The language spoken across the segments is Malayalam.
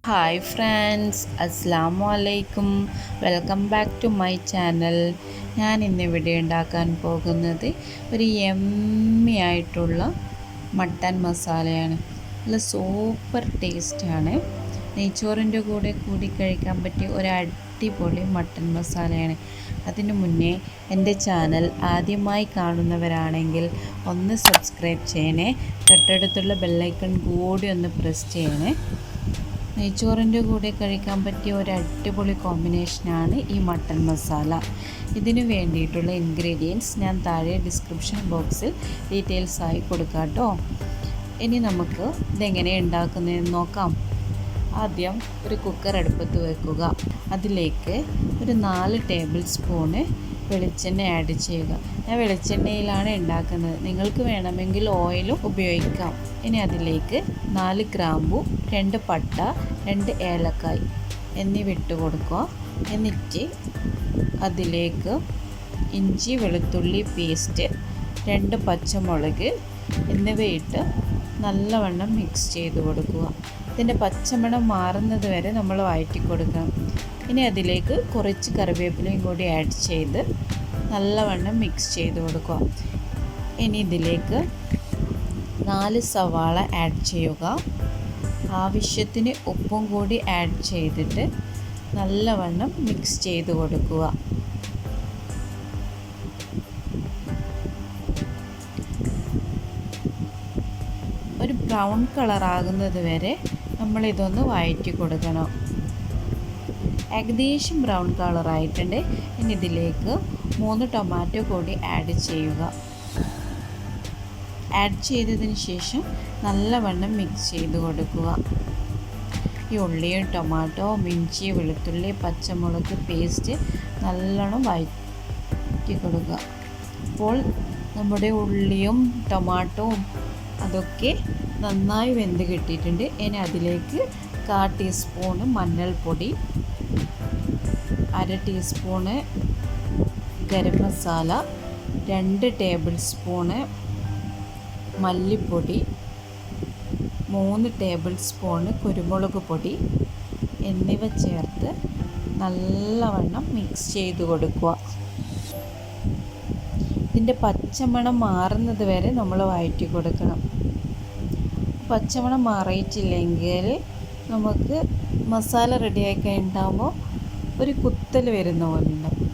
ഹായ് ഫ്രണ്ട്സ്, അസ്സലാമു അലൈക്കും. Welcome back to my channel. ഞാൻ ഇന്നിവിടെ ഉണ്ടാക്കാൻ പോകുന്നത് ഒരു യമ്മി ആയിട്ടുള്ള മട്ടൻ മസാലയാണ്. നല്ല സൂപ്പർ ടേസ്റ്റാണ്. നെയ്ച്ചോറിൻ്റെ കൂടെ കൂടി കഴിക്കാൻ പറ്റിയ ഒരു അടിപൊളി മട്ടൻ മസാലയാണ്. അതിനു മുന്നേ എൻ്റെ ചാനൽ ആദ്യമായി കാണുന്നവരാണെങ്കിൽ ഒന്ന് സബ്സ്ക്രൈബ് ചെയ്യണേ. തൊട്ടടുത്തുള്ള ബെല്ലൈക്കൺ കൂടി ഒന്ന് പ്രസ് ചെയ്യണേ. നെയ്ച്ചോറിൻ്റെ കൂടെ കഴിക്കാൻ പറ്റിയ ഒരു അടിപൊളി കോമ്പിനേഷനാണ് ഈ മട്ടൻ മസാല. ഇതിനു വേണ്ടിയിട്ടുള്ള ഇൻഗ്രീഡിയൻസ് ഞാൻ താഴെ ഡിസ്ക്രിപ്ഷൻ ബോക്സിൽ ഡീറ്റെയിൽസ് ആയി കൊടുക്കാം കേട്ടോ. ഇനി നമുക്ക് ഇതെങ്ങനെ ഉണ്ടാക്കുന്നതെന്ന് നോക്കാം. ആദ്യം ഒരു കുക്കർ അടുപ്പത്ത് വെക്കുക. അതിലേക്ക് ഒരു 4 ടേബിൾ സ്പൂണ് വെളിച്ചെണ്ണ ആഡ് ചെയ്യുക. ഞാൻ വെളിച്ചെണ്ണയിലാണ് ഉണ്ടാക്കുന്നത്, നിങ്ങൾക്ക് വേണമെങ്കിൽ ഓയിലും ഉപയോഗിക്കാം. ഇനി അതിലേക്ക് 4 ഗ്രാമ്പു, 2 പട്ട, 2 ഏലക്കായ് എന്നിവ ഇട്ട് കൊടുക്കുക. എന്നിട്ട് അതിലേക്ക് ഇഞ്ചി വെളുത്തുള്ളി പേസ്റ്റ്, 2 പച്ചമുളക് എന്നിവയിട്ട് നല്ലവണ്ണം മിക്സ് ചെയ്ത് കൊടുക്കുക. ഇതിൻ്റെ പച്ചമണം മാറുന്നത് വരെ നമ്മൾ വഴറ്റി കൊടുക്കണം. ഇനി അതിലേക്ക് കുറച്ച് കറിവേപ്പിലയും കൂടി ആഡ് ചെയ്ത് നല്ലവണ്ണം മിക്സ് ചെയ്ത് കൊടുക്കുക. ഇനി ഇതിലേക്ക് 4 സവാള ആഡ് ചെയ്യുക. ആവശ്യത്തിന് ഉപ്പും കൂടി ആഡ് ചെയ്തിട്ട് നല്ലവണ്ണം മിക്സ് ചെയ്ത് കൊടുക്കുക. ഒരു ബ്രൗൺ കളറാകുന്നത് വരെ നമ്മളിതൊന്ന് വഴറ്റി കൊടുക്കണം. ഏകദേശം ബ്രൗൺ കളറായിട്ടുണ്ട്. ഇനി ഇതിലേക്ക് 3 ടൊമാറ്റോ കൂടി ആഡ് ചെയ്യുക. ആഡ് ചെയ്തതിന് ശേഷം നല്ലവണ്ണം മിക്സ് ചെയ്ത് കൊടുക്കുക. ഈ ഉള്ളിയും ടൊമാറ്റോ, ഇഞ്ചി വെളുത്തുള്ളി പച്ചമുളക് പേസ്റ്റ് നല്ലോണം വഴറ്റി കൊടുക്കുക. അപ്പോൾ നമ്മുടെ ഉള്ളിയും ടൊമാറ്റോയും അതൊക്കെ നന്നായി വെന്ത് കിട്ടിയിട്ടുണ്ട്. ഇനി അതിലേക്ക് 1/4 ടീസ്പൂണ് മഞ്ഞൾപ്പൊടി, 1/2 teaspoon garam masala, 2 table spoon മല്ലിപ്പൊടി, 3 ടേബിൾ സ്പൂണ് കുരുമുളക് പൊടി എന്നിവ ചേർത്ത് നല്ലവണ്ണം മിക്സ് ചെയ്ത് കൊടുക്കുക. ഇതിൻ്റെ പച്ചമണം മാറുന്നത് വരെ നമ്മൾ വഴറ്റി കൊടുക്കണം. പച്ചമണം മാറിയിട്ടില്ലെങ്കിൽ നമുക്ക് മസാല റെഡിയായി കഴിഞ്ഞിട്ടാകുമ്പോൾ ഒരു കുത്തൽ വരുന്ന പോലെ ഉണ്ടാവും.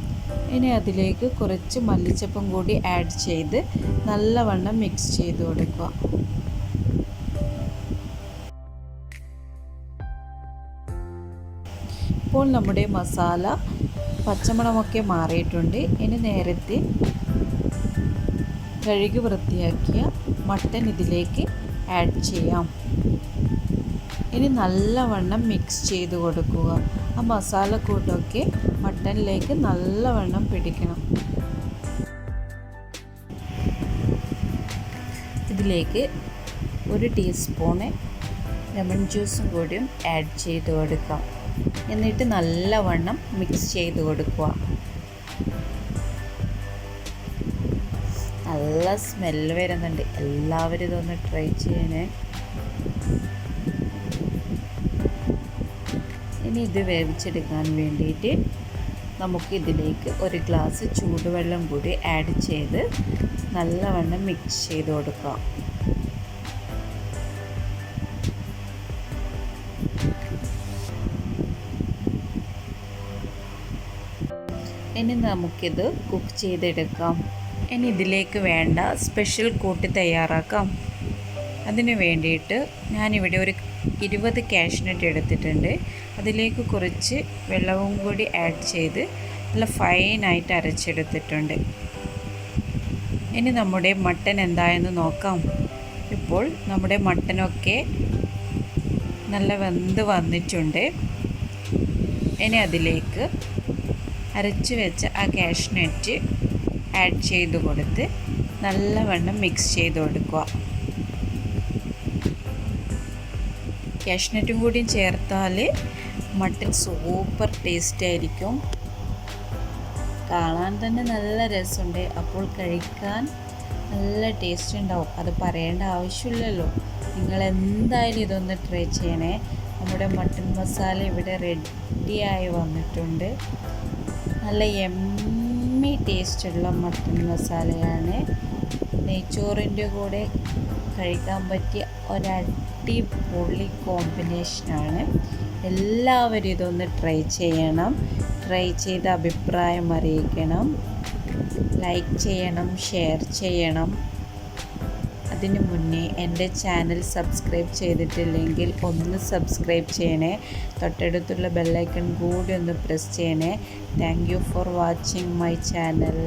ഇനി അതിലേക്ക് കുറച്ച് മല്ലിച്ചപ്പും കൂടി ആഡ് ചെയ്ത് നല്ലവണ്ണം മിക്സ് ചെയ്ത് കൊടുക്കുക. ഇപ്പോൾ നമ്മുടെ മസാല പച്ചമണമൊക്കെ മാറിയിട്ടുണ്ട്. ഇനി നേരത്തെ കഴുകി വൃത്തിയാക്കിയ മട്ടൻ ഇതിലേക്ക് ആഡ് ചെയ്യാം. ഇനി നല്ലവണ്ണം മിക്സ് ചെയ്ത് കൊടുക്കുക. ആ മസാലക്കൂട്ടൊക്കെ മട്ടനിലേക്ക് നല്ലവണ്ണം പിടിക്കണം. ഇതിലേക്ക് 1 ടീസ്പൂണ് ലെമൺ ജ്യൂസും കൂടിയും ആഡ് ചെയ്ത് കൊടുക്കാം. എന്നിട്ട് നല്ലവണ്ണം മിക്സ് ചെയ്ത് കൊടുക്കുക. നല്ല സ്മെല്ല് വരുന്നുണ്ട്. എല്ലാവരും ഇതൊന്ന് ട്രൈ ചെയ്യണേ. ഇനി ഇത് വേവിച്ചെടുക്കാൻ വേണ്ടിയിട്ട് നമുക്ക് ഇതിലേക്ക് 1 ഗ്ലാസ് ചൂടുവെള്ളം കൂടി ആഡ് ചെയ്ത് നല്ലവണ്ണം മിക്സ് ചെയ്ത് കൊടുക്കാം. ഇനി നമുക്കിത് കുക്ക് ചെയ്തെടുക്കാം. ഇനി ഇതിലേക്ക് വേണ്ട സ്പെഷ്യൽ കൂട്ട് തയ്യാറാക്കാം. അതിന് വേണ്ടിയിട്ട് ഞാനിവിടെ ഒരു 20 കാഷ്നട്ട് എടുത്തിട്ടുണ്ട്. അതിലേക്ക് കുറച്ച് വെള്ളവും കൂടി ആഡ് ചെയ്ത് നല്ല ഫൈനായിട്ട് അരച്ചെടുത്തിട്ടുണ്ട്. ഇനി നമ്മുടെ മട്ടൻ എന്തായെന്ന് നോക്കാം. ഇപ്പോൾ നമ്മുടെ മട്ടനൊക്കെ നല്ല വെന്ത് വന്നിട്ടുണ്ട്. ഇനി അതിലേക്ക് അരച്ച് വെച്ച ആ കാഷ്നട്ട് ആഡ് ചെയ്ത് കൊടുത്ത് നല്ലവണ്ണം മിക്സ് ചെയ്ത് കൊടുക്കുക. കാഷ്നട്ടും കൂടിയും ചേർത്താൽ മട്ടൻ സൂപ്പർ ടേസ്റ്റ് ആയിരിക്കും. കാണാൻ തന്നെ നല്ല രസമുണ്ട്. അപ്പോൾ കഴിക്കാൻ നല്ല ടേസ്റ്റ് ഉണ്ടാവും. അത് പറയേണ്ട ആവശ്യമില്ലല്ലോ. നിങ്ങൾ എന്തായാലും ഇതൊന്ന് ട്രൈ ചെയ്യണേ. നമ്മുടെ മട്ടൻ മസാല ഇവിടെ റെഡിയായി വന്നിട്ടുണ്ട്. നല്ല യമ്മി ടേസ്റ്റുള്ള മട്ടൻ മസാലയാണ്. നെയ്ച്ചോറിൻ്റെ കൂടെ കഴിക്കാൻ പറ്റിയ ഒരടിപൊളി കോമ്പിനേഷനാണ്. എല്ലാവരും ഇതൊന്ന് ട്രൈ ചെയ്യണം. ട്രൈ ചെയ്ത് അഭിപ്രായം അറിയിക്കണം. ലൈക്ക് ചെയ്യണം, ഷെയർ ചെയ്യണം. അതിനു മുന്നേ എൻ്റെ ചാനൽ സബ്സ്ക്രൈബ് ചെയ്തിട്ടില്ലെങ്കിൽ ഒന്ന് സബ്സ്ക്രൈബ് ചെയ്യണേ. തൊട്ടടുത്തുള്ള ബെല്ലൈക്കൺ കൂടി ഒന്ന് പ്രസ് ചെയ്യണേ. Thank you for watching my channel.